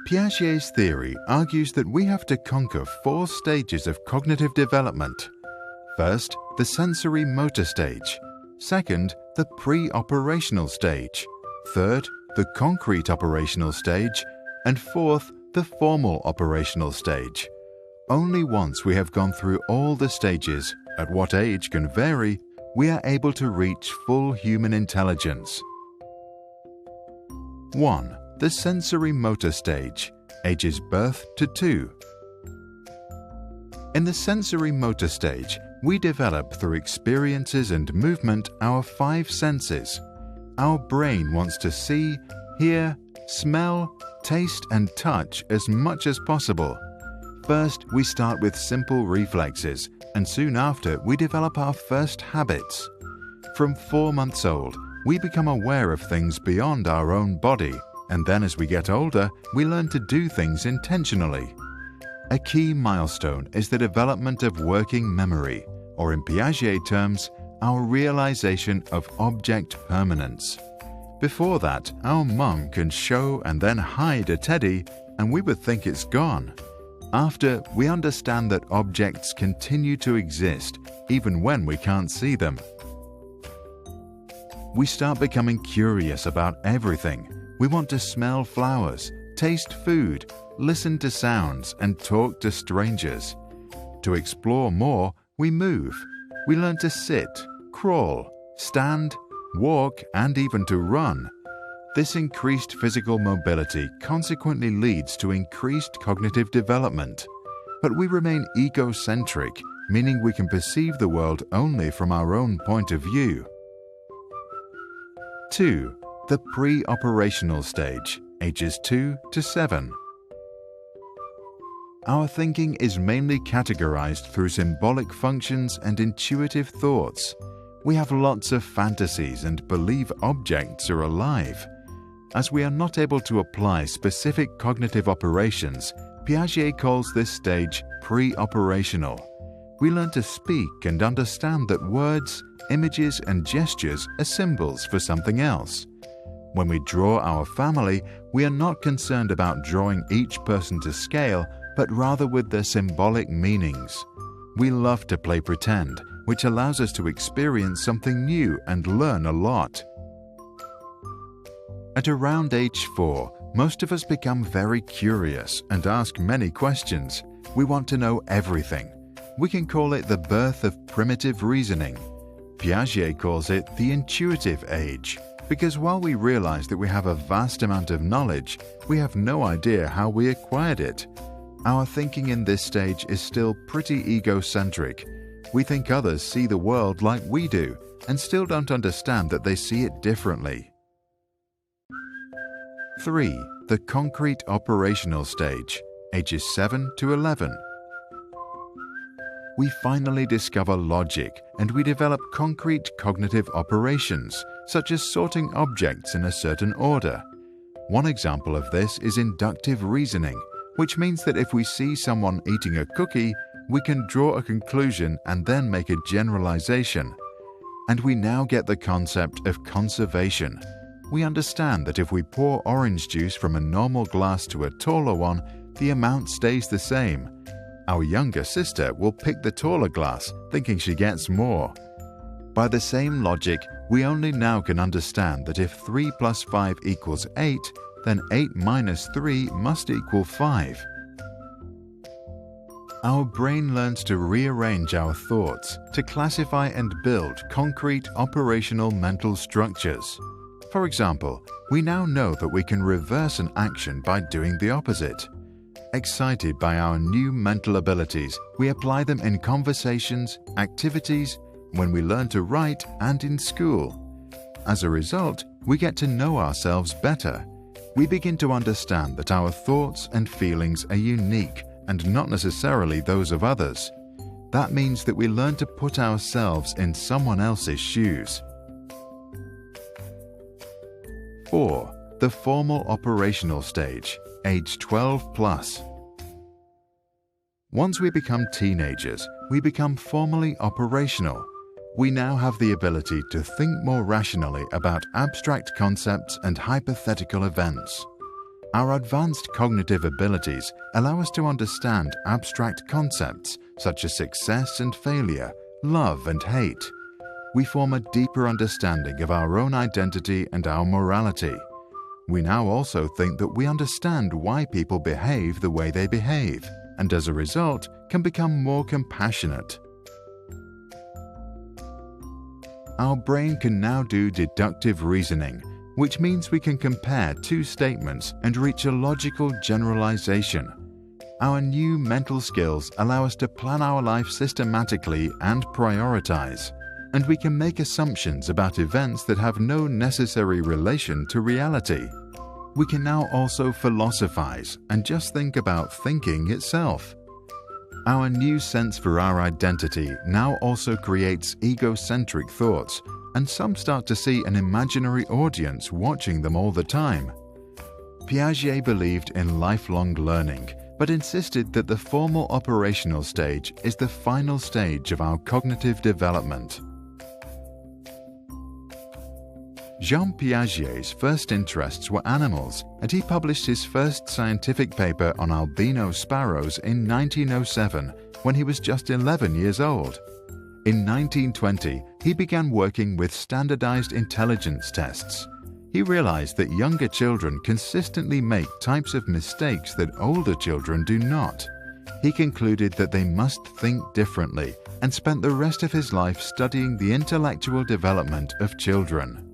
Piaget's theory argues that we have to conquer 4 stages of cognitive development. First, the sensory motor stage. Second, the pre-operational stage. Third, the concrete operational stage. And fourth, the formal operational stage. Only once we have gone through all the stages, at what age can vary, we are able to reach full human intelligence. 1. The sensory motor stage, ages birth to 2. In the sensory motor stage, we develop through experiences and movement our 5 senses. Our brain wants to see, hear, smell, taste and touch as much as possible. First, we start with simple reflexes, and soon after we develop our first habits. From 4 months old, we become aware of things beyond our own body, and then as we get older, we learn to do things intentionally. A key milestone is the development of working memory, or in Piaget terms, our realization of object permanence. Before that, our mum can show and then hide a teddy, and we would think it's gone. After, we understand that objects continue to exist even when we can't see them. We start becoming curious about everything. We want to smell flowers, taste food, listen to sounds, and talk to strangers. To explore more, we move. We learn to sit, crawl, stand, walk, and even to run. This increased physical mobility consequently leads to increased cognitive development. But we remain egocentric, meaning we can perceive the world only from our own point of view. 2. The pre-operational stage, ages 2 to 7. Our thinking is mainly categorized through symbolic functions and intuitive thoughts. We have lots of fantasies and believe objects are alive. As we are not able to apply specific cognitive operations, Piaget calls this stage pre-operational. We learn to speak and understand that words, images, and gestures are symbols for something else. When we draw our family, we are not concerned about drawing each person to scale, but rather with their symbolic meanings. We love to play pretend, which allows us to experience something new and learn a lot. At around age 4, most of us become very curious and ask many questions. We want to know everything. We can call it the birth of primitive reasoning. Piaget calls it the intuitive age, because while we realize that we have a vast amount of knowledge, we have no idea how we acquired it. Our thinking in this stage is still pretty egocentric. We think others see the world like we do, and still don't understand that they see it differently. 3. The concrete operational stage, ages 7 to 11. We finally discover logic and we develop concrete cognitive operations, such as sorting objects in a certain order. One example of this is inductive reasoning, which means that if we see someone eating a cookie, we can draw a conclusion and then make a generalization. And we now get the concept of conservation. We understand that if we pour orange juice from a normal glass to a taller one, the amount stays the same. Our younger sister will pick the taller glass, thinking she gets more. By the same logic, we only now can understand that if 3 plus 5 equals 8, then 8 minus 3 must equal 5. Our brain learns to rearrange our thoughts, to classify and build concrete operational mental structures. For example, we now know that we can reverse an action by doing the opposite. Excited by our new mental abilities, we apply them in conversations, activities, when we learn to write, and in school. As a result, we get to know ourselves better. We begin to understand that our thoughts and feelings are unique and not necessarily those of others. That means that we learn to put ourselves in someone else's shoes. 4. The formal operational stage, age 12 plus. Once we become teenagers, we become formally operational. We now have the ability to think more rationally about abstract concepts and hypothetical events. Our advanced cognitive abilities allow us to understand abstract concepts such as success and failure, love and hate. We form a deeper understanding of our own identity and our morality. We now also think that we understand why people behave the way they behave, and as a result, can become more compassionate. Our brain can now do deductive reasoning, which means we can compare two statements and reach a logical generalization. Our new mental skills allow us to plan our life systematically and prioritize, and we can make assumptions about events that have no necessary relation to reality. We can now also philosophize and just think about thinking itself. Our new sense for our identity now also creates egocentric thoughts, and some start to see an imaginary audience watching them all the time. Piaget believed in lifelong learning, but insisted that the formal operational stage is the final stage of our cognitive development. Jean Piaget's first interests were animals, and he published his first scientific paper on albino sparrows in 1907 when he was just 11 years old. In 1920, he began working with standardized intelligence tests. He realized that younger children consistently make types of mistakes that older children do not. He concluded that they must think differently and spent the rest of his life studying the intellectual development of children.